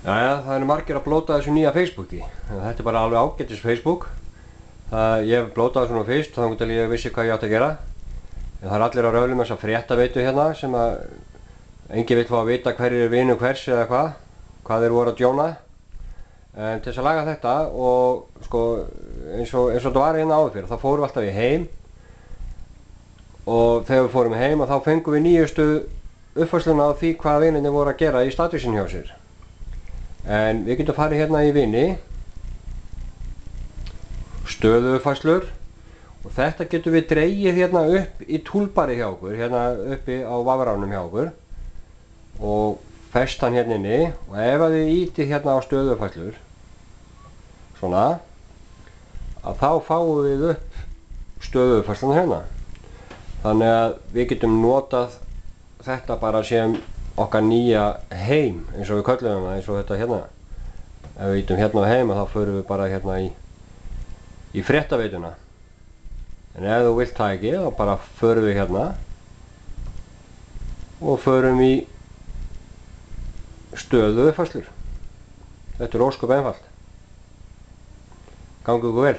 Jæja, það eru margir að blóta þessu nýja Facebooki. Þetta bara alveg ágætis Facebook. Ég hef blótað svona fyrst, þannig til ég vissi hvað ég átti að gera. En það allir að röflum þessa fréttaveitu hérna sem enginn vill fá að vita hverjir vinur hvers eða hvað þeir voru að djóna. En til þess að laga þetta og sko eins og þetta var hérna áður fyrir, þá fórum við alltaf í heim. Og þegar við fórum heim þá fengum við nýjustu uppfærsluna á því hvað vinirnir voru að gera í statusin hjá sér. En við getum farið hérna í vini, stöðuuppfærslur, og þetta getum við dregið hérna upp í túlbari hjá okkur, hérna uppi á vafránum hjá okkur og fest hann hérna inni. Og ef að þið ítið hérna á stöðuuppfærslur, svona, að þá fáum við upp stöðuuppfærsluna hérna. Þannig að við getum notað þetta bara sem okkar nýja heim, eins og við köllum það, eins og þetta hérna. Ef við ítum hérna á heim þá förum við bara hérna í fréttaveituna. En ef þú vilt það ekki, þá bara förum við hérna og förum í stöðuuppfærslur. Þetta er ósköp einfalt. Gangi ykkur vel.